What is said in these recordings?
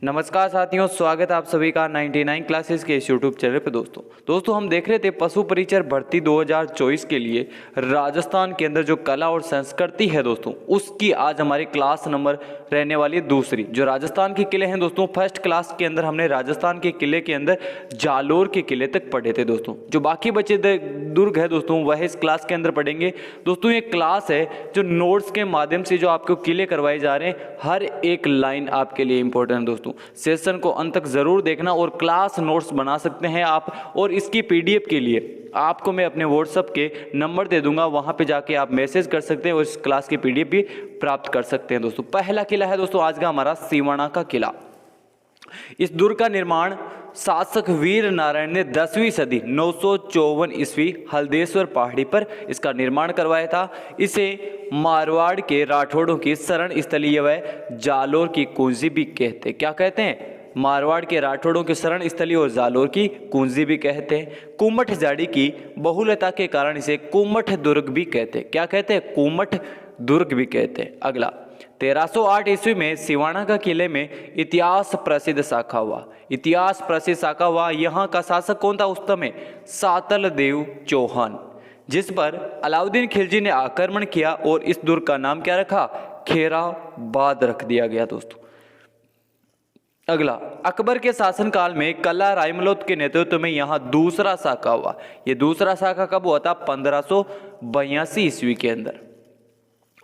नमस्कार साथियों, स्वागत है आप सभी का 99 क्लासेस के इस यूट्यूब चैनल पे। दोस्तों हम देख रहे थे पशु परिचर भर्ती 2024 के लिए राजस्थान के अंदर जो कला और संस्कृति है दोस्तों, उसकी आज हमारी क्लास नंबर रहने वाली है दूसरी। जो राजस्थान के किले हैं दोस्तों, फर्स्ट क्लास के अंदर हमने राजस्थान के किले के अंदर जालोर के किले तक पढ़े थे दोस्तों। जो बाकी बचे दुर्ग है दोस्तों, वह इस क्लास के अंदर पढ़ेंगे दोस्तों। ये क्लास है जो नोट्स के माध्यम से जो आपको किले करवाए जा रहे हैं, हर एक लाइन आपके लिए इंपॉर्टेंट है दोस्तों। सेशन को अंत तक जरूर देखना और क्लास नोट्स बना सकते हैं आप। और इसकी पीडीएफ के लिए आपको मैं अपने व्हाट्सएप के नंबर दे दूंगा, वहां पे जाके आप मैसेज कर सकते हैं और इस क्लास की पीडीएफ भी प्राप्त कर सकते हैं दोस्तों। पहला किला है दोस्तों आज का हमारा सीवाणा का किला। इस दुर्ग का निर्माण शासक वीर नारायण ने 10वीं सदी 954 ईस्वी हल्देश्वर पहाड़ी पर इसका निर्माण करवाया था। इसे मारवाड़ के राठौड़ों की शरण स्थली व जालोर की कुंजी भी कहते हैं। क्या कहते हैं? मारवाड़ के राठौड़ों की शरण स्थली और जालोर की कुंजी भी कहते हैं। कुमठ झाड़ी की बहुलता के कारण इसे कुमठ दुर्ग भी कहते हैं। क्या कहते हैं? कुमठ दुर्ग भी कहते हैं। अगला 1308 ईस्वी में सिवाना का किले में इतिहास प्रसिद्ध शाखा हुआ। इतिहास प्रसिद्ध शाखा हुआ। यहाँ का शासक कौन था उस समय? सातल देव चौहान, जिस पर अलाउद्दीन खिलजी ने आक्रमण किया और इस दुर्ग का नाम क्या रखा? खेराबाद रख दिया गया दोस्तों। अगला अकबर के शासनकाल में कला रायमलोद के नेतृत्व में यहाँ दूसरा शाखा हुआ। ये दूसरा शाखा कब हुआ था? 1582 ईस्वी के अंदर।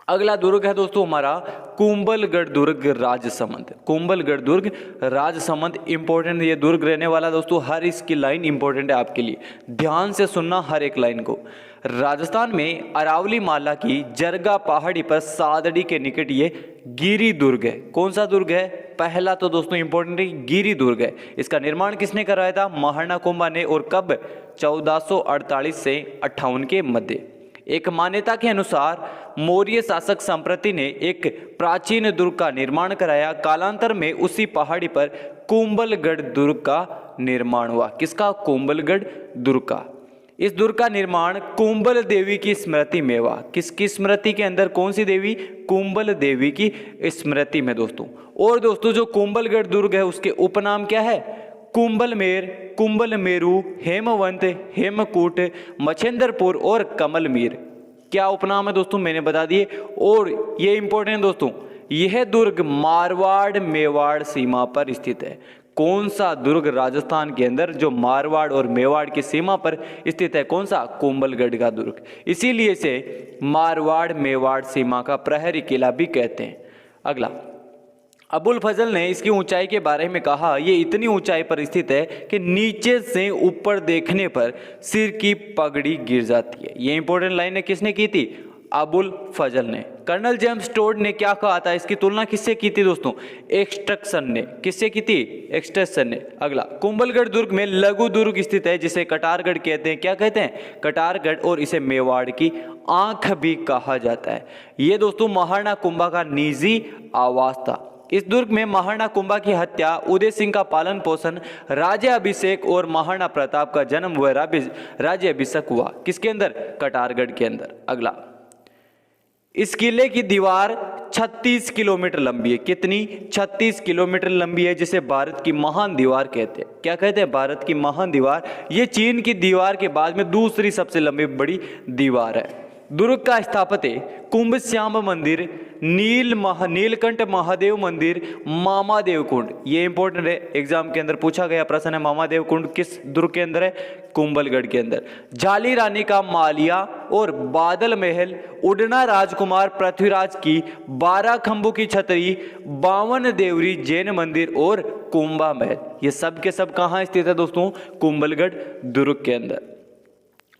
अगला दुर्ग है दोस्तों हमारा कुंभलगढ़ दुर्ग राजसमंद। कुंभलगढ़ दुर्ग राजसमंद इंपॉर्टेंट ये दुर्ग रहने वाला दोस्तों। हर इसकी लाइन इंपॉर्टेंट है आपके लिए, ध्यान से सुनना हर एक लाइन को। राजस्थान में अरावली माला की जरगा पहाड़ी पर सादड़ी के निकट ये गिरी दुर्ग है। कौन सा दुर्ग है? पहला तो दोस्तों इंपॉर्टेंट है, गिरी दुर्ग है। इसका निर्माण किसने कराया था? महाराणा कुंभा ने। और कब? 1448 से 58 के मध्य। एक मान्यता के अनुसार मौर्य शासक संप्रति ने एक प्राचीन दुर्ग का निर्माण कराया। कालांतर में उसी पहाड़ी पर कुंभलगढ़ दुर्ग का निर्माण हुआ। किसका? कुंभलगढ़ दुर्ग का। इस दुर्ग का निर्माण कुंभल देवी की स्मृति में हुआ। किसकी स्मृति के अंदर? कौन सी देवी? कुंभल देवी की स्मृति में दोस्तों। और दोस्तों जो कुंभलगढ़ दुर्ग है उसके उपनाम क्या है? कुंभलमेर, कुंभल मेरू, हेमवंत, हेमकूट, मछेंद्रपुर और कमलमीर। क्या उपनाम है दोस्तों? मैंने बता दिए। और ये इंपॉर्टेंट दोस्तों, यह दुर्ग मारवाड़ मेवाड़ सीमा पर स्थित है। कौन सा दुर्ग राजस्थान के अंदर जो मारवाड़ और मेवाड़ की सीमा पर स्थित है? कौन सा? कुंभलगढ़ का दुर्ग। इसीलिए इसे मारवाड़ मेवाड़ सीमा का प्रहरी किला भी कहते हैं। अगला अबुल फजल ने इसकी ऊंचाई के बारे में कहा, ये इतनी ऊंचाई पर स्थित है कि नीचे से ऊपर देखने पर सिर की पगड़ी गिर जाती है। ये इंपॉर्टेंट लाइन है, किसने की थी? अबुल फजल ने। कर्नल जेम्स टोड ने क्या कहा था? इसकी तुलना किससे की थी दोस्तों? एक्सट्रक्शन ने। किससे की थी? एक्सट्रक्शन ने। अगला कुंभलगढ़ दुर्ग में लघु दुर्ग स्थित है जिसे कटारगढ़ कहते हैं। क्या कहते हैं? कटारगढ़। और इसे मेवाड़ की आंख भी कहा जाता है। ये दोस्तों महाराणा कुंभा का निजी आवास था। इस दुर्ग में महाराणा कुंभा की हत्या, उदय सिंह का पालन पोषण, राज्याभिषेक और महाराणा प्रताप का जन्म व राज्याभिषेक हुआ। किसके अंदर? कटारगढ़ के अंदर। अगला इस किले की दीवार 36 किलोमीटर लंबी है। कितनी? 36 किलोमीटर लंबी है, जिसे भारत की महान दीवार कहते हैं। क्या कहते हैं? भारत की महान दीवार। ये चीन की दीवार के बाद में दूसरी सबसे लंबी बड़ी दीवार है। दुर्ग का स्थापत्य कुंभ श्याम मंदिर, नीलकंठ महादेव मंदिर, मामादेव कुंड। ये इंपॉर्टेंट है, एग्जाम के अंदर पूछा गया प्रश्न है। मामादेव कुंड किस दुर्ग के अंदर है? कुंभलगढ़ के अंदर। जाली रानी का मालिया और बादल महल, उड़ना राजकुमार पृथ्वीराज की 12 खंभों की छतरी, 52 देवरी जैन मंदिर और कुंभा महल। ये सब के सब कहाँ स्थित है दोस्तों? कुंभलगढ़ दुर्ग के अंदर।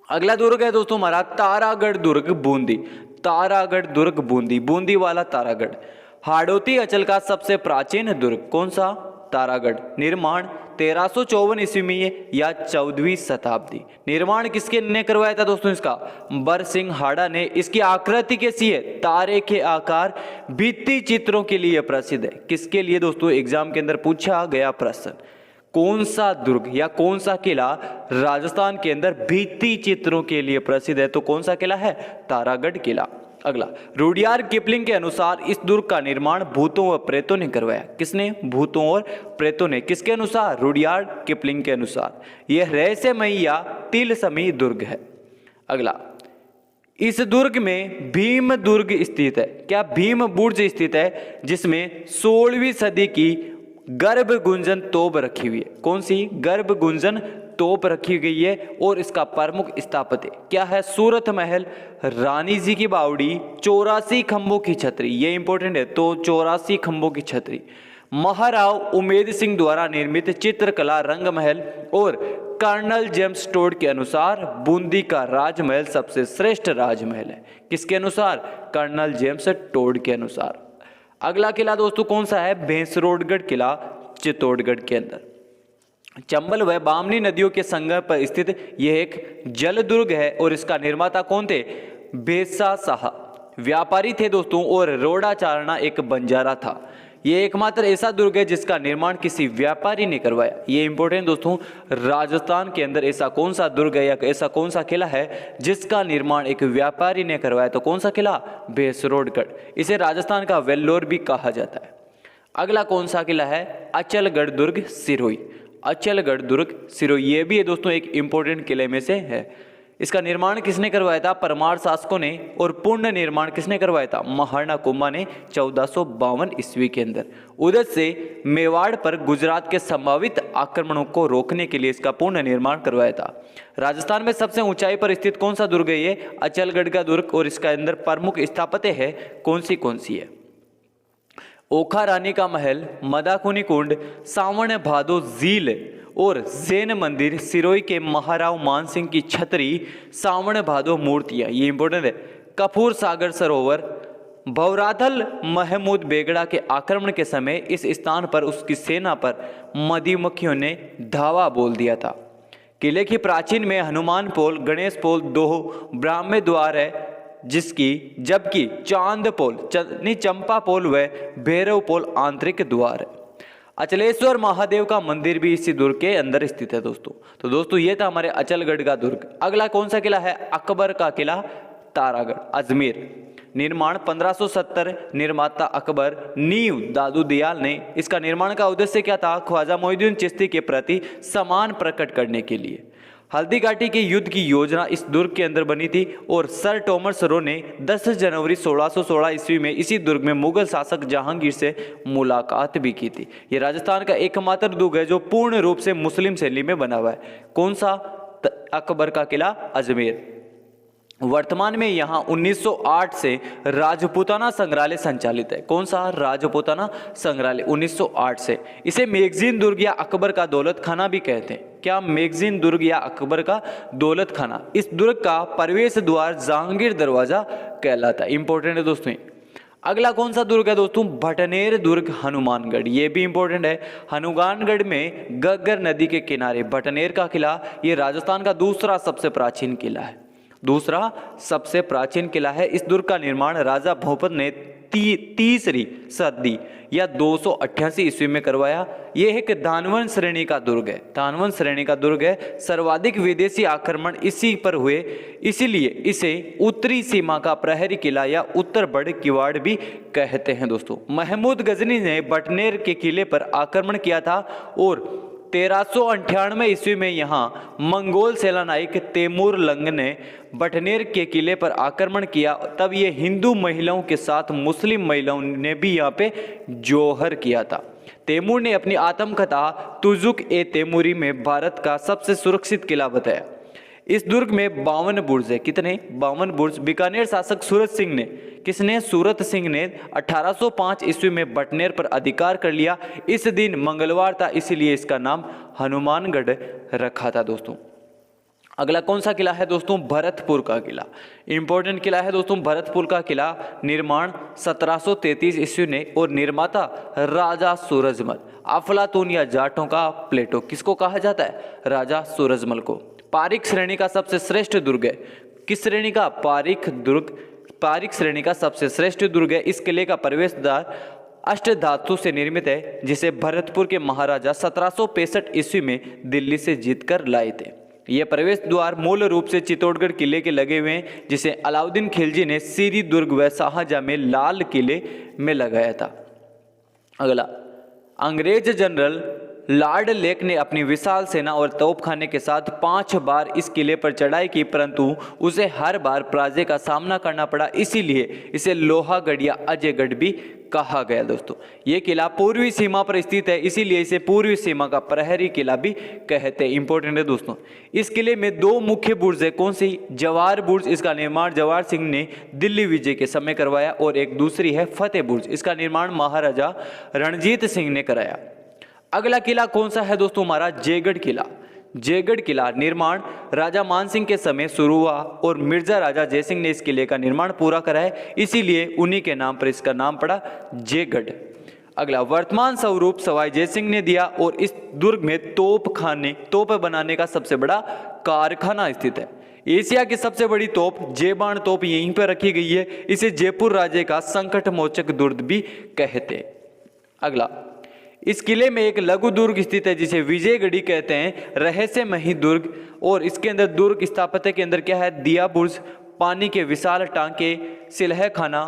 अगला दुर्ग है दोस्तों हमारा तारागढ़ दुर्ग बूंदी। तारागढ़ दुर्ग बूंदी, बूंदी वाला तारागढ़। हाड़ौती अंचल का सबसे प्राचीन दुर्ग। कौन सा? तारागढ़। निर्माण 1354 ईस्वी में या 14वीं शताब्दी। निर्माण किसके ने करवाया था दोस्तों? इसका बरसिंह हाड़ा ने। इसकी आकृति कैसी है? तारे के आकार, भित्ति चित्रों के लिए प्रसिद्ध है। किसके लिए दोस्तों? एग्जाम के अंदर पूछा गया प्रश्न। कौन सा दुर्ग या कौन सा किला राजस्थान के अंदर भित्ति चित्रों के लिए प्रसिद्ध है? तो कौन सा किला है? तारागढ़ किला। अगला, रुडयार्ड किपलिंग के अनुसार इस दुर्ग का निर्माण भूतों व प्रेतों ने करवाया। किसने? भूतों और प्रेतों ने। किसके अनुसार? रुडयार्ड किपलिंग के अनुसार। यह रहस्यमयी या तिलस्मी दुर्ग है। अगला, इस दुर्ग में भीम दुर्ग स्थित है। क्या? भीम बुर्ज स्थित है, जिसमें 16वीं सदी की गर्भ गुंजन तोप रखी हुई है। कौन सी? गर्भ गुंजन तोप रखी गई है और इसका प्रमुख स्थापत्य क्या है? सूरत महल, रानी जी की बावड़ी, 84 खंभों की छतरी। ये इंपॉर्टेंट है, तो 84 खंभों की छतरी। महाराव उमेद सिंह द्वारा निर्मित चित्रकला रंगमहल और कर्नल जेम्स टोड के अनुसार बूंदी का राजमहल सबसे श्रेष्ठ राजमहल है। किसके अनुसार? कर्नल जेम्स टोड के अनुसार। अगला किला दोस्तों कौन सा है? भैंसरोडगढ़ किला, चित्तौड़गढ़ के अंदर। चंबल व बामनी नदियों के संगम पर स्थित यह एक जल दुर्ग है और इसका निर्माता कौन थे? बेसा शाह व्यापारी थे दोस्तों, और रोड़ा चारणा एक बंजारा था। ये एकमात्र ऐसा दुर्ग है जिसका निर्माण किसी व्यापारी ने करवाया। ये इंपॉर्टेंट दोस्तों, राजस्थान के अंदर ऐसा कौन सा दुर्ग है या ऐसा कौन सा किला है जिसका निर्माण एक व्यापारी ने करवाया? तो कौन सा किला? भैंसरोडगढ़। इसे राजस्थान का वेल्लोर भी कहा जाता है। अगला कौन सा किला है? अचलगढ़ दुर्ग सिरोही। अचलगढ़ दुर्ग सिरोही, ये भी है दोस्तों एक इंपॉर्टेंट किले में से है। इसका निर्माण किसने करवाया था? परमार शासकों ने। और पूर्ण निर्माण किसने करवाया था? महाराणा कुंभा ने 1452 ईस्वी के अंदर। उधर से मेवाड़ पर गुजरात के संभावित आक्रमणों को रोकने के लिए इसका पूर्ण निर्माण करवाया था। राजस्थान में सबसे ऊंचाई पर स्थित कौन सा दुर्ग है? ये अचलगढ़ का दुर्ग। और इसका अंदर प्रमुख स्थापत्य है कौन सी है? ओखा रानी का महल, मदाकुनी कुंड, सावण भादो झील और जैन मंदिर, सिरोही के महाराव मान सिंह की छतरी, सावण भादो मूर्तियां। ये इंपॉर्टेंट है। कपूर सागर सरोवर, भवराथल महमूद बेगड़ा के आक्रमण के समय इस स्थान पर उसकी सेना पर मधुमक्खियों ने धावा बोल दिया था। किले की प्राचीन में हनुमान पोल, गणेश पोल, दो ब्राह्म्य द्वार है, जबकि चांद पोल चंपा पोल व भैरव पोल आंतरिक द्वार है। अचलेश्वर महादेव का मंदिर भी इसी दुर्ग के अंदर स्थित है दोस्तों। तो दोस्तों ये था हमारे अचलगढ़ का दुर्ग। अगला कौन सा किला है? अकबर का किला, तारागढ़, अजमेर। निर्माण 1570, निर्माता अकबर, नींव दादू दयाल ने। इसका निर्माण का उद्देश्य क्या था? ख्वाजा मोइनुद्दीन चिश्ती के प्रति सम्मान प्रकट करने के लिए। हल्दी घाटी के युद्ध की योजना इस दुर्ग के अंदर बनी थी और सर टॉमस रो ने 10 जनवरी 1616 ईस्वी में इसी दुर्ग में मुगल शासक जहांगीर से मुलाकात भी की थी। ये राजस्थान का एकमात्र दुर्ग है जो पूर्ण रूप से मुस्लिम शैली में बना हुआ है। कौन सा? अकबर का किला, अजमेर। वर्तमान में यहाँ 1908 से राजपूताना संग्रहालय संचालित है। कौन सा? राजपूताना संग्रहालय 1908 से। इसे मैगजीन दुर्ग या अकबर का दौलत खाना भी कहते हैं। क्या? मैगजीन दुर्ग या अकबर का दौलत खाना। इस दुर्ग का प्रवेश द्वार जहांगीर दरवाजा कहलाता है। इंपॉर्टेंट है दोस्तों। अगला कौन सा दुर्ग है दोस्तों? भटनेर दुर्ग, हनुमानगढ़। ये भी इंपॉर्टेंट है। हनुमानगढ़ में गग्गर नदी के किनारे भटनेर का किला, ये राजस्थान का दूसरा सबसे प्राचीन किला है। दूसरा सबसे प्राचीन किला है। इस दुर्ग का निर्माण राजा भोपत ने तीसरी सदी या 288 ईस्वी में करवाया। यह एक दानवन श्रेणी का दुर्ग है। दानवन श्रेणी का दुर्ग है। सर्वाधिक विदेशी आक्रमण इसी पर हुए, इसीलिए इसे उत्तरी सीमा का प्रहरी किला या उत्तर बड़ किवाड़ भी कहते हैं दोस्तों। महमूद गजनी ने भटनेर के किले पर आक्रमण किया था और 1398 ईस्वी में यहाँ मंगोल सेनानायक तैमूर लंग ने भटनेर के किले पर आक्रमण किया। तब ये हिंदू महिलाओं के साथ मुस्लिम महिलाओं ने भी यहाँ पे जोहर किया था। तैमूर ने अपनी आत्मकथा तुजुक ए तैमूरी में भारत का सबसे सुरक्षित किला बताया। इस दुर्ग में 52 बुर्ज है। कितने? 52 बुर्ज। बीकानेर शासक सूरत सिंह ने, किसने? सूरत सिंह ने 1805 ईस्वी में भटनेर पर अधिकार कर लिया। इस दिन मंगलवार था, इसीलिए इसका नाम हनुमानगढ़ रखा था दोस्तों। अगला कौन सा किला है दोस्तों? भरतपुर का किला। इंपॉर्टेंट किला है दोस्तों भरतपुर का किला। निर्माण 1733 ईस्वी ने और निर्माता राजा सूरजमल। अफलातून या जाटों का प्लेटो किसको कहा जाता है? राजा सूरजमल को। पारिक श्रेणी का सबसे श्रेष्ठ दुर्ग है। किस श्रेणी का? पारिक दुर्ग। पारिक श्रेणी का सबसे श्रेष्ठ दुर्ग है। इस किले का प्रवेश द्वार अष्ट धातु से निर्मित है, जिसे भरतपुर के महाराजा 1765 ईस्वी में दिल्ली से जीतकर लाए थे। ये प्रवेश द्वार मूल रूप से चित्तौड़गढ़ किले के लगे हुए हैं, जिसे अलाउद्दीन खिलजी ने सीरी दुर्ग व शाहजहां में लाल किले में लगाया था। अगला, अंग्रेज जनरल लॉर्ड लेक ने अपनी विशाल सेना और तोपखाने के साथ 5 बार इस किले पर चढ़ाई की, परंतु उसे हर बार पराजय का सामना करना पड़ा। इसीलिए इसे लोहागढ़ या अजयगढ़ भी कहा गया। दोस्तों, ये किला पूर्वी सीमा पर स्थित है, इसीलिए इसे पूर्वी सीमा का प्रहरी किला भी कहते हैं। इंपॉर्टेंट है दोस्तों। इस किले में 2 मुख्य बुर्ज है। कौन सी? जवाहर बुर्ज। इसका निर्माण जवाहर सिंह ने दिल्ली विजय के समय करवाया, और एक दूसरी है फतेह बुर्ज। इसका निर्माण महाराजा रणजीत सिंह ने कराया। अगला किला कौन सा है दोस्तों? हमारा जयगढ़ किला। जयगढ़ किला निर्माण राजा मानसिंह के समय शुरू हुआ, और मिर्जा राजा जयसिंह ने इस किले का निर्माण पूरा करा है, इसीलिए उन्हीं के नाम पर इसका नाम पड़ा जयगढ़। अगला, वर्तमान स्वरूप सवाई जयसिंह ने दिया, और इस दुर्ग में तोप बनाने का सबसे बड़ा कारखाना स्थित है। एशिया की सबसे बड़ी तोप जयबान तोप यहीं पर रखी गई है। इसे जयपुर राज्य का संकट मोचक दुर्ग भी कहते हैं। अगला, इस किले में एक लघु दुर्ग स्थित है, जिसे विजयगढ़ी कहते हैं, रहस्यमयी दुर्ग। और इसके अंदर दुर्ग स्थापत्य के अंदर क्या है? दिया बुर्ज, पानी के विशाल टांके, सिलह खाना,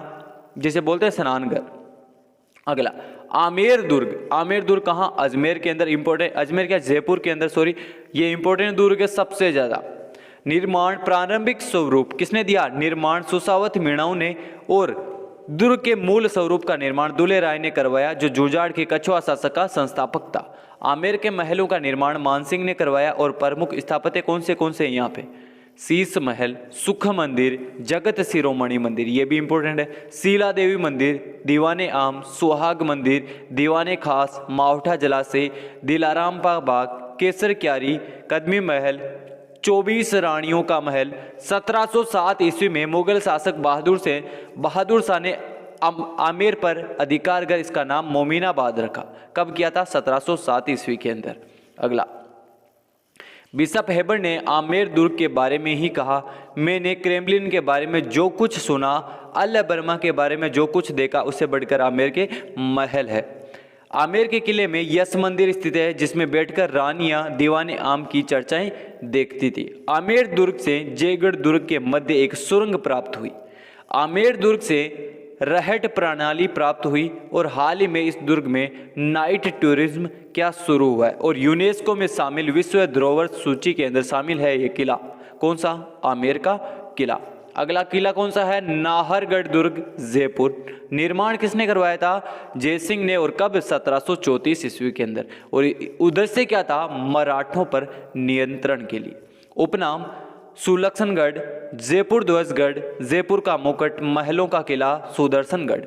जिसे बोलते हैं स्नानघर। अगला, आमेर दुर्ग। आमेर दुर्ग कहाँ? अजमेर के अंदर। इंपॉर्टेंट, अजमेर क्या, जयपुर के अंदर, सॉरी। ये इंपॉर्टेंट दुर्ग है सबसे ज्यादा। निर्माण प्रारंभिक स्वरूप किसने दिया? निर्माण सुसावत मीणाओं ने, और दुर्ग के मूल स्वरूप का निर्माण दुले राय ने करवाया, जो जुजाड़ के कछुआ शासक का संस्थापक था। आमेर के महलों का निर्माण मानसिंह ने करवाया, और प्रमुख स्थापत्य कौन से यहाँ पे? शीश महल, सुख मंदिर, जगत शिरोमणि मंदिर, ये भी इंपॉर्टेंट है। शीला देवी मंदिर, दीवाने आम, सुहाग मंदिर, दीवाने खास, मावठा जलाशय, दिलाराम बाग, केसर क्यारी, कदमी महल, 24 रानियों का महल। 1707 ईस्वी में मुगल शासक बहादुर शाह ने आमेर पर अधिकार कर इसका नाम मोमिनाबाद रखा। कब किया था? 1707 ईस्वी के अंदर। अगला, बिशप हेबर ने आमेर दुर्ग के बारे में ही कहा, मैंने क्रेमलिन के बारे में जो कुछ सुना, अल बर्मा के बारे में जो कुछ देखा, उससे बढ़कर आमेर के महल है। आमेर के किले में यश मंदिर स्थित है, जिसमें बैठकर रानियां दीवाने आम की चर्चाएं देखती थी। आमेर दुर्ग से जयगढ़ दुर्ग के मध्य एक सुरंग प्राप्त हुई। आमेर दुर्ग से रहट प्रणाली प्राप्त हुई, और हाल ही में इस दुर्ग में नाइट टूरिज्म क्या शुरू हुआ है, और यूनेस्को में शामिल विश्व धरोहर सूची के अंदर शामिल है ये किला। कौन सा? आमेर का किला। अगला किला कौन सा है? नाहरगढ़ दुर्ग, जयपुर। निर्माण किसने करवाया था? जयसिंह ने, और कब? 1734 ईस्वी के अंदर। और उद्देश्य क्या था? मराठों पर नियंत्रण के लिए। उपनाम सुलक्षणगढ़, जयपुर ध्वजगढ़, जयपुर का मुकुट, महलों का किला सुदर्शनगढ़।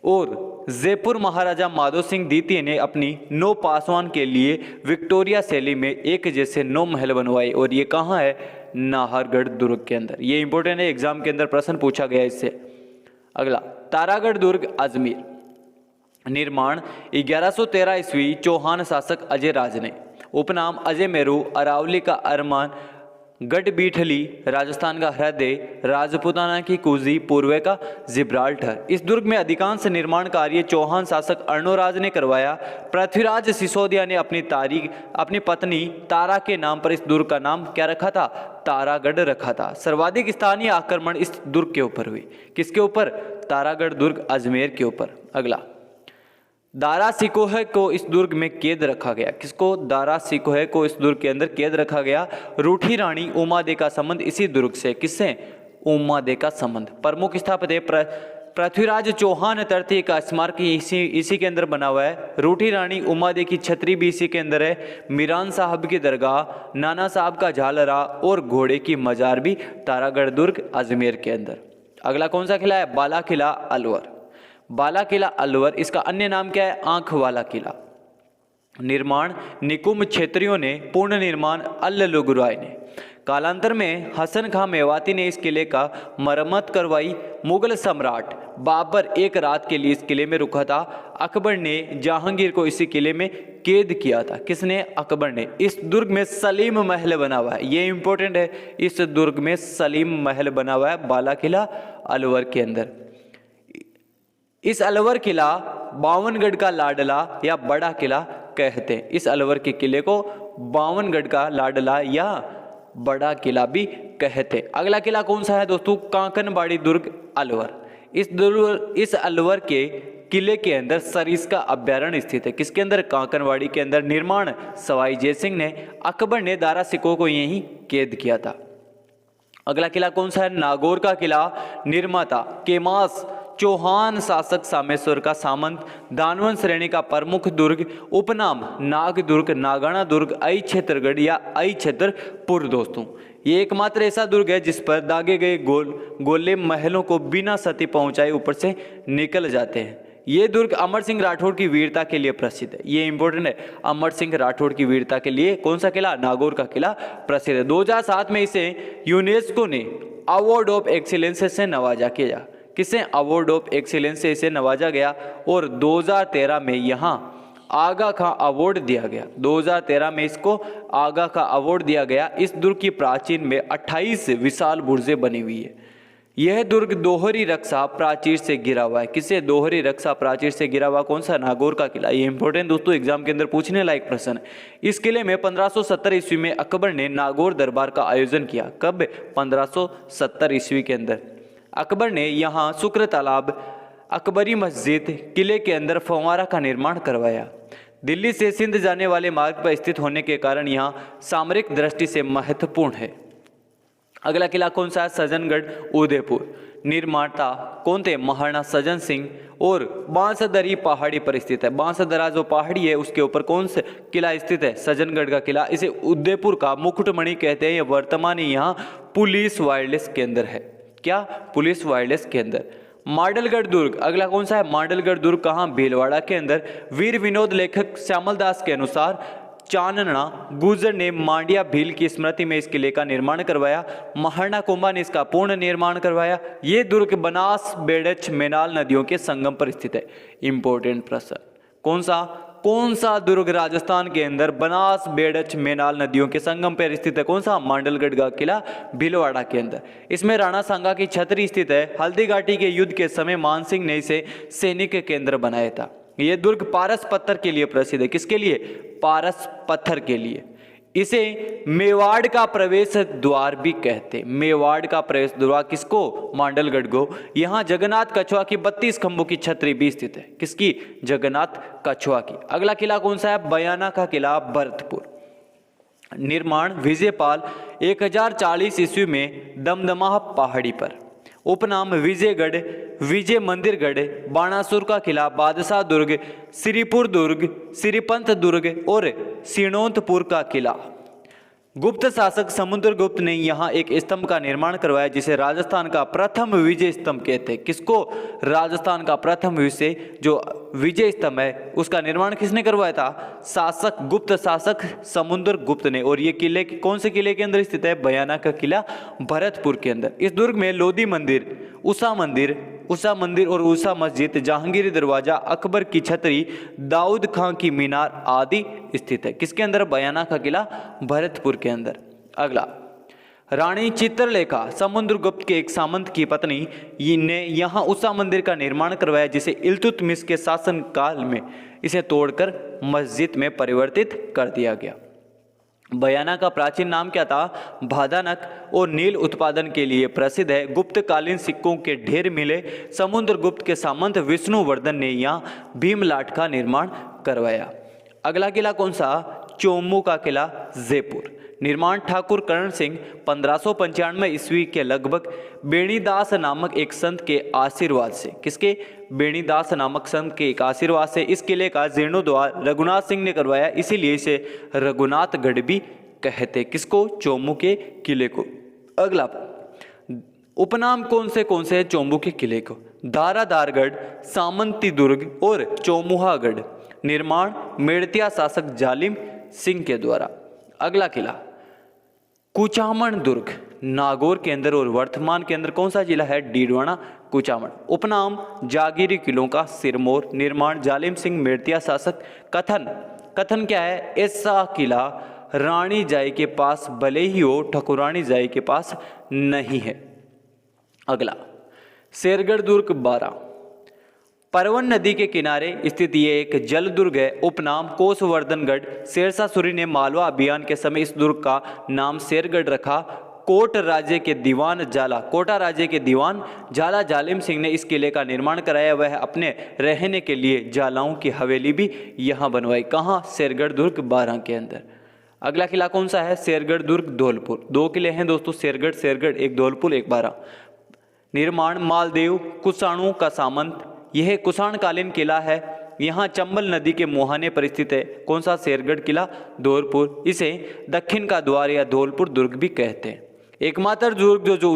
और जयपुर महाराजा माधो सिंह द्वितीय ने अपनी 9 पासवान के लिए विक्टोरिया शैली में एक जैसे 9 महल बनवाए, और ये कहाँ है? नाहरगढ़ दुर्ग के अंदर। ये इंपॉर्टेंट है, एग्जाम के अंदर प्रश्न पूछा गया इससे। अगला, तारागढ़ दुर्ग, अजमेर। निर्माण 1113 ईस्वी चौहान शासक अजय राज ने। उपनाम अजय मेरू, अरावली का अरमान, गढ़बीठली, राजस्थान का हृदय, राजपुताना की कुजी, पूर्व का जिब्राल्टर। इस दुर्ग में अधिकांश निर्माण कार्य चौहान शासक अर्णोराज ने करवाया। पृथ्वीराज सिसोदिया ने अपनी पत्नी तारा के नाम पर इस दुर्ग का नाम क्या रखा था? तारागढ़ रखा था। सर्वाधिक स्थानीय आक्रमण इस दुर्ग के ऊपर हुई। किसके ऊपर? तारागढ़ दुर्ग, अजमेर के ऊपर। अगला, दारा सिकोह को इस दुर्ग में कैद रखा गया। किसको? दारा सिकोह को इस दुर्ग के अंदर कैद रखा गया। रूठी रानी उमादे का संबंध इसी दुर्ग से। किससे? उमादे का संबंध। प्रमुख स्थापत्य पृथ्वीराज चौहान तृतीय का स्मारक इसी के अंदर बना हुआ है। रूठी रानी उमादे की छतरी भी इसी के अंदर है। मीरान साहब की दरगाह, नाना साहब का झालरा और घोड़े की मजार भी तारागढ़ दुर्ग, अजमेर के अंदर। अगला कौन सा किला है? बाला किला, अलवर। बाला किला अलवर, इसका अन्य नाम क्या है? आंख वाला किला। निर्माण निकुंभ क्षेत्रियों ने, पूर्ण निर्माण अल्लुगराय ने। कालांतर में हसन खां मेवाती ने इस किले का मरम्मत करवाई। मुगल सम्राट बाबर एक रात के लिए इस किले में रुका था। अकबर ने जहांगीर को इसी किले में कैद किया था। किसने? अकबर ने। इस दुर्ग में सलीम महल बना हुआ है, ये इंपॉर्टेंट है। इस दुर्ग में सलीम महल बना हुआ है बाला किला अलवर के अंदर। इस अलवर किला बावनगढ़ का लाडला या बड़ा किला कहते हैं। इस अलवर के किले को बावनगढ़ का लाडला या बड़ा किला भी कहते। अगला किला कौन सा है दोस्तों? कांकनबाड़ी दुर्ग अलवर। इस अलवर के किले के अंदर सरिस्का अभ्यारण्य स्थित है। किसके अंदर? कांकनवाड़ी के अंदर। निर्माण सवाई जयसिंह ने। अकबर ने दारा सिकों को यहीं कैद किया था। अगला किला कौन सा है? नागौर का किला। निर्माता केमास चौहान, शासक सामेश्वर का सामंत, दानवन श्रेणी का प्रमुख दुर्ग। उपनाम नाग दुर्ग, नागाना दुर्ग, आई क्षेत्रगढ़ या आई क्षेत्रपुर। दोस्तों ये एकमात्र ऐसा दुर्ग है जिस पर दागे गए गोले महलों को बिना क्षति पहुंचाए ऊपर से निकल जाते हैं। ये दुर्ग अमर सिंह राठौड़ की वीरता के लिए प्रसिद्ध है। ये इंपॉर्टेंट है, अमर सिंह राठौड़ की वीरता के लिए कौन सा किला? नागौर का किला प्रसिद्ध है। 2007 में इसे यूनेस्को ने अवार्ड ऑफ एक्सीलेंस से नवाजा किया। किसे? अवार्ड ऑफ एक्सीलेंस से इसे नवाजा गया। और 2013 में यहाँ आगा खां अवार्ड दिया गया। 2013 में इसको आगा खां अवार्ड दिया गया। इस दुर्ग की प्राचीन में 28 विशाल बुर्जें बनी हुई है। यह दुर्ग दोहरी रक्षा प्राचीर से घिरा हुआ है। किसे? दोहरी रक्षा प्राचीर से घिरा हुआ। कौन सा? नागौर का किला। ये इंपॉर्टेंट दोस्तों, एग्जाम के अंदर पूछने लायक प्रश्न है। इस किले में 1570 ईस्वी में अकबर ने नागौर दरबार का आयोजन किया। कब? 1570 ईस्वी के अंदर अकबर ने यहाँ शुक्र तालाब, अकबरी मस्जिद, किले के अंदर फव्वारा का निर्माण करवाया। दिल्ली से सिंध जाने वाले मार्ग पर स्थित होने के कारण यहाँ सामरिक दृष्टि से महत्वपूर्ण है। अगला किला कौन सा है? सज्जनगढ़ उदयपुर। निर्माता कौन थे? महाराणा सज्जन सिंह। और बांसदरी पहाड़ी पर स्थित है। बांसदरा जो पहाड़ी है उसके ऊपर कौन सा किला स्थित है? सज्जनगढ़ का किला। इसे उदयपुर का मुकुटमणि कहते हैं। यह वर्तमान यहाँ पुलिस वायरलेस के अंदर है। क्या? पुलिस वायरलेस के अंदर। मांडलगढ़ दुर्ग। अगला कौन सा है? मांडलगढ़ दुर्ग कहाँ? भीलवाड़ा के अंदर। वीर विनोद लेखक श्यामल दास के अनुसार चानना गुजर ने मांडिया भील की स्मृति में इस किले का निर्माण करवाया। महाराणा कुंभा ने इसका पूर्ण निर्माण करवाया। ये दुर्ग बनास, बेड़च, मेनाल नदियों के संगम पर स्थित है। इंपॉर्टेंट प्रश्न। कौन सा दुर्ग राजस्थान के अंदर बनास, बेड़च, मेनाल नदियों के संगम पर स्थित है? कौन सा? मांडलगढ़ का किला भीलवाड़ा के अंदर। इसमें राणा सांगा की छतरी स्थित है। हल्दी घाटी के युद्ध के समय मानसिंह ने इसे सैनिक केंद्र बनाया था। यह दुर्ग पारस पत्थर के लिए प्रसिद्ध है। किसके लिए? पारस पत्थर के लिए। इसे मेवाड़ का प्रवेश द्वार भी कहते। मेवाड़ का प्रवेश द्वार किसको? मांडलगढ़ को। यहाँ जगन्नाथ कछुआ की 32 खंभों की छतरी भी स्थित है। किसकी? जगन्नाथ कछुआ की। अगला किला कौन सा है? बयाना का किला भरतपुर। निर्माण विजयपाल 1040 ईस्वी में दमदमा पहाड़ी पर। उपनाम विजयगढ़, विजय मंदिरगढ़, बाणासुर का किला, बादशाह दुर्ग, श्रीपुर दुर्ग, श्रीपंथ दुर्ग और सिणोंतपुर का किला। गुप्त शासक समुद्रगुप्त ने यहाँ एक स्तंभ का निर्माण करवाया जिसे राजस्थान का प्रथम विजय स्तंभ कहते हैं। किसको? राजस्थान का प्रथम विजय स्तंभ है उसका निर्माण किसने करवाया था? गुप्त शासक समुद्रगुप्त ने। और ये किले कौन से किले के अंदर स्थित है? बयाना का किला भरतपुर के अंदर। इस दुर्ग में लोधी मंदिर, उषा मंदिर और उषा मस्जिद, जहांगीरी दरवाजा, अकबर की छतरी, दाऊद खां की मीनार आदि स्थित है। किसके अंदर? बयाना का किला भरतपुर के अंदर। अगला, रानी चित्रलेखा समुद्रगुप्त के एक सामंत की पत्नी ने यहाँ उषा मंदिर का निर्माण करवाया जिसे इल्तुतमिश के शासन काल में इसे तोड़कर मस्जिद में परिवर्तित कर दिया गया। बयाना का प्राचीन नाम क्या था? भादानक और नील उत्पादन के लिए प्रसिद्ध है। गुप्तकालीन सिक्कों के ढेर मिले। समुद्रगुप्त के सामंत विष्णुवर्धन ने यहाँ भीमलाट का निर्माण करवाया। अगला किला कौन सा? चोमू का किला जयपुर। निर्माण ठाकुर करण सिंह 1595 ईस्वी के लगभग बेणीदास नामक एक संत के आशीर्वाद से। किसके? बेणीदास नामक संत के एक आशीर्वाद से इस किले का जीर्णोद्धार रघुनाथ सिंह ने करवाया, इसीलिए इसे रघुनाथगढ़ भी कहते। किसको? चोमू के किले को। अगला, उपनाम कौन से है चोमू के किले को? धाराधारगढ़, सामंती दुर्ग और चौमुहागढ़। निर्माण मेड़तिया शासक जालिम सिंह के द्वारा। अगला किला कुचामन दुर्ग नागौर के अंदर और वर्तमान के अंदर कौन सा जिला है? डीडवाना कुचामन। उपनाम जागीरी किलों का सिरमौर। निर्माण जालिम सिंह मेड़तिया शासक। कथन क्या है? ऐसा किला रानी जाई के पास भले ही हो, ठकुरानी जाई के पास नहीं है। अगला, शेरगढ़ दुर्ग 12। परवन नदी के किनारे स्थित ये एक जल दुर्ग है। उपनाम कोसवर्धनगढ़। शेरशाह सूरी ने मालवा अभियान के समय इस दुर्ग का नाम शेरगढ़ रखा। कोटा राज्य के दीवान झाला जालिम सिंह ने इस किले का निर्माण कराया। वह अपने रहने के लिए जालाओं की हवेली भी यहाँ बनवाई। कहाँ? शेरगढ़ दुर्ग बारां के अंदर। अगला किला कौन सा है? शेरगढ़ दुर्ग धौलपुर। 2 किले हैं दोस्तों, शेरगढ़, एक धौलपुर एक बारां। निर्माण मालदेव कुषाणों का सामंत। यह कुषाणकालीन किला है। यहाँ चंबल नदी के मुहाने पर स्थित है। कौन सा? शेरगढ़ किला धौलपुर। इसे दक्षिण का द्वार या धौलपुर दुर्ग भी कहते हैं। एकमात्र दुर्ग जो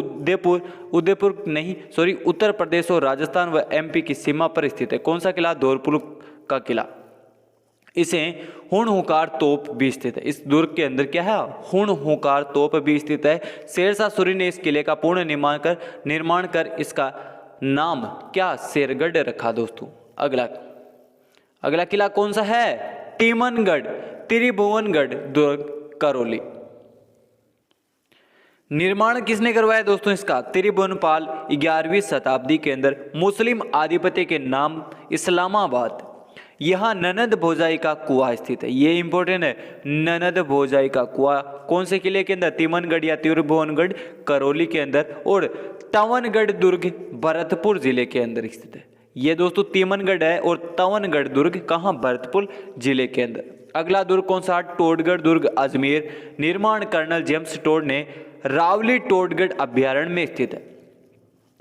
उत्तर प्रदेश और राजस्थान व एमपी की सीमा पर स्थित है। कौन सा किला? धौलपुर का किला। इसे हुणहुकार तोप भी स्थित है। इस दुर्ग के अंदर क्या है? हुणहुकार तोप भी स्थित है। शेरशाह सूरी ने इस किले का पूर्ण निर्माण कर इसका नाम क्या? शेरगढ़ रखा दोस्तों। अगला किला कौन सा है? टीमनगढ़, त्रिभुवनगढ़ दुर्ग, करौली। निर्माण किसने करवाया दोस्तों इसका? त्रिभुवनपाल। 11वीं शताब्दी के अंदर मुस्लिम आधिपत्य के नाम इस्लामाबाद। यहाँ ननद भोजाई का कुआं स्थित है। ये इंपॉर्टेंट है, ननद भोजाई का कुआं। कौन से किले के अंदर? तिमनगढ़ या त्रिभुवनगढ़, करौली के अंदर। और तवनगढ़ दुर्ग भरतपुर जिले के अंदर स्थित है। ये दोस्तों तिमनगढ़ है और तवनगढ़ दुर्ग कहाँ? भरतपुर जिले के अंदर। अगला दुर्ग कौन सा? टोडगढ़ दुर्ग, अजमेर। निर्माण कर्नल जेम्स टोड ने रावली टोडगढ़ अभ्यारण्य में स्थित है।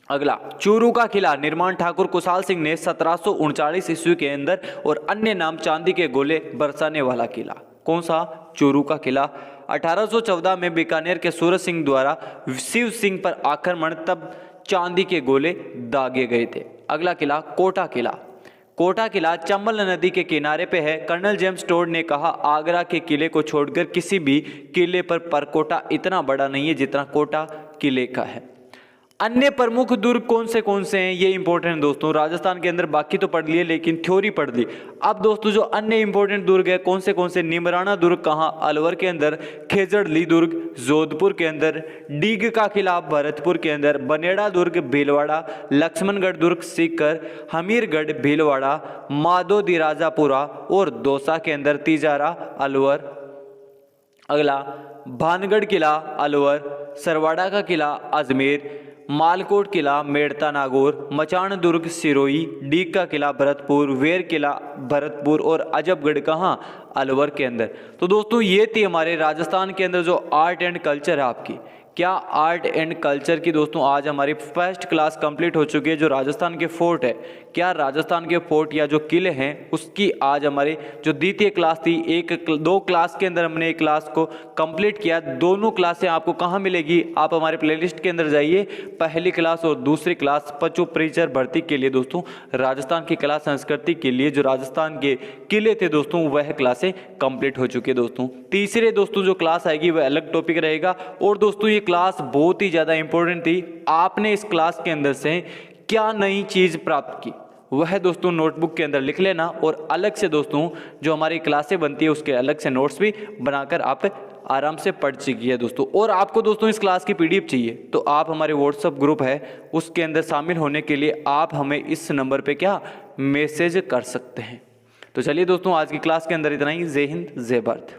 अगला चूरू का किला। निर्माण ठाकुर कुशाल सिंह ने 1739 ईस्वी के अंदर। और अन्य नाम चांदी के गोले बरसाने वाला किला। कौन सा? चूरू का किला। 1814 में बीकानेर के सूरज सिंह द्वारा शिव सिंह पर आक्रमण, तब चांदी के गोले दागे गए थे। अगला किला कोटा किला। कोटा किला चंबल नदी के किनारे पे है। कर्नल जेम्स टोड ने कहा, आगरा के किले को छोड़कर किसी भी किले पर परकोटा इतना बड़ा नहीं है जितना कोटा किले का है। अन्य प्रमुख दुर्ग कौन से हैं? ये इंपॉर्टेंट दोस्तों। राजस्थान के अंदर बाकी तो पढ़ लिए लेकिन थ्योरी पढ़ ली। अब दोस्तों जो अन्य इंपॉर्टेंट दुर्ग है कौन से? निमराना दुर्ग कहाँ? अलवर के अंदर। खेजड़ली दुर्ग जोधपुर के अंदर। डीग का किला भरतपुर के अंदर। बनेड़ा दुर्ग भीलवाड़ा। लक्ष्मणगढ़ दुर्ग सीकर। हमीरगढ़ भीलवाड़ा। माधोदी राजापुरा और दौसा के अंदर। तिजारा अलवर। अगला भानगढ़ किला अलवर। सरवाड़ा का किला अजमेर। मालकोट किला मेड़ता नागौर। मचान दुर्ग सिरोही। डीग का किला भरतपुर। वेर किला भरतपुर। और अजबगढ़ कहाँ? अलवर के अंदर। तो दोस्तों ये थी हमारे राजस्थान के अंदर जो आर्ट एंड कल्चर है आपकी। क्या आर्ट एंड कल्चर की दोस्तों आज हमारी फर्स्ट क्लास कंप्लीट हो चुकी है। जो राजस्थान के फोर्ट है, क्या राजस्थान के फोर्ट या जो किले हैं उसकी आज हमारी जो द्वितीय क्लास थी, 2 क्लास के अंदर हमने एक क्लास को कंप्लीट किया। दोनों क्लासें आपको कहाँ मिलेगी? आप हमारे प्लेलिस्ट के अंदर जाइए। पहली क्लास और दूसरी क्लास पशु परिचर भर्ती के लिए दोस्तों, राजस्थान की कला संस्कृति के लिए जो राजस्थान के किले थे दोस्तों, वह क्लासें कंप्लीट हो चुकी है दोस्तों। तीसरे दोस्तों जो क्लास आएगी वह अलग टॉपिक रहेगा। और दोस्तों ये क्लास बहुत ही ज़्यादा इंपॉर्टेंट थी। आपने इस क्लास के अंदर से क्या नई चीज़ प्राप्त की वह दोस्तों नोटबुक के अंदर लिख लेना। और अलग से दोस्तों जो हमारी क्लासें बनती है उसके अलग से नोट्स भी बनाकर आप आराम से पढ़ चुकी है दोस्तों। और आपको दोस्तों इस क्लास की PDF चाहिए तो आप हमारे व्हाट्सएप ग्रुप है उसके अंदर शामिल होने के लिए आप हमें इस नंबर पे क्या मैसेज कर सकते हैं। तो चलिए दोस्तों आज की क्लास के अंदर इतना ही। जय हिंद जय भारत।